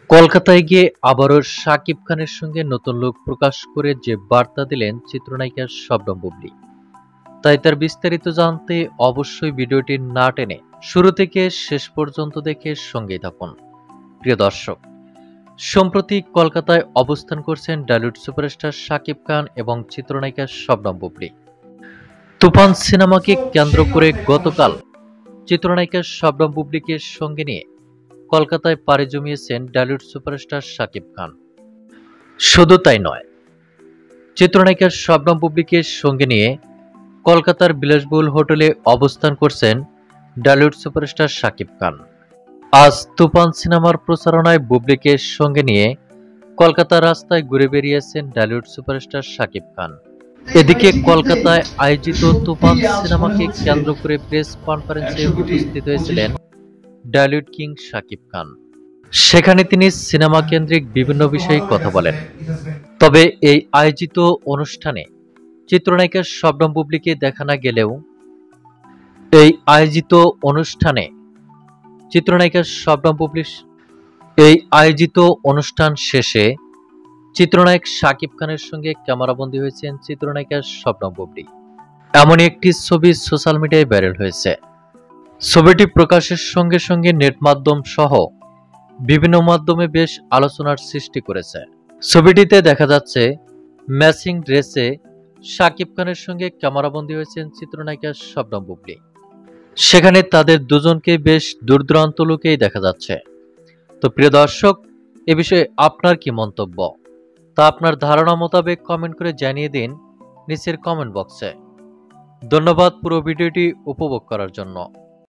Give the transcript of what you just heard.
কলকাতায় গিয়ে আবারও শাকিব খানের সঙ্গে নতুন লুক প্রকাশ করে যে বার্তা দিলেন চিত্রনায়িকা শবনম বুবলী, তাই তার বিস্তারিত জানতে অবশ্যই ভিডিওটি না টেনে শুরু থেকে শেষ পর্যন্ত দেখে সঙ্গেই থাকুন। প্রিয় দর্শক, সম্প্রতি কলকাতায় অবস্থান করছেন বলিউড সুপারস্টার শাকিব খান এবং চিত্রনায়িকা শবনম বুবলী। তুফান সিনেমাকে কেন্দ্র করে গতকাল চিত্রনায়িকা শবনম বুবলীকে সঙ্গে নিয়ে কলকাতায় পাড়ি জমিয়েছেন বলিউড সুপারস্টার শাকিব খান। শুধু তাই নয়, চিত্রনায়িকা শবনম বুবলীকে সঙ্গে নিয়ে কলকাতার বিলাসবহুল হোটেলে অবস্থান করছেন বলিউড সুপারস্টার শাকিব খান। আজ তুফান সিনেমার প্রচারণায় বুবলীকে সঙ্গে নিয়ে কলকাতার রাস্তায় ঘুরে বেরিয়েছেন বলিউড সুপারস্টার শাকিব খান। এদিকে কলকাতায় আয়োজিত তুফান সিনেমাকে কেন্দ্র করে প্রেস কনফারেন্সে উপস্থিত হয়েছিলেন বলিউড কিং শাকিব খান। সেখানে তিনি সিনেমা কেন্দ্রিক বিভিন্ন বিষয়ে কথা বলেন। তবে এই আয়োজিত অনুষ্ঠানে চিত্রনায়িকা শবনম বুবলীকে দেখা না গেলেও অনুষ্ঠান শেষে চিত্রনায়ক শাকিব খানের সঙ্গে ক্যামেরাবন্দী হয়েছেন চিত্রনায়িকা শবনম বুবলী। এমনই একটি ছবি সোশ্যাল মিডিয়ায় ভাইরাল হয়েছে। ছবিটি প্রকাশের সঙ্গে সঙ্গে নেট মাধ্যম সহ বিভিন্ন মাধ্যমে বেশ আলোচনার সৃষ্টি করেছে। ছবিটিতে দেখা যাচ্ছে ম্যাচিং ড্রেসে শাকিব খানের সঙ্গে ক্যামেরাবন্দী হয়েছেন চিত্রনায়িকা শবনম বুবলী। সেখানে তাদের দুজনকে বেশ দূর-দূরান্ত লুকেই দেখা যাচ্ছে। তো প্রিয় দর্শক, এ বিষয়ে আপনার কি মন্তব্য তা আপনার ধারণা মোতাবেক কমেন্ট করে জানিয়ে দিন নিচের কমেন্ট বক্সে। ধন্যবাদ পুরো ভিডিওটি উপভোগ করার জন্য।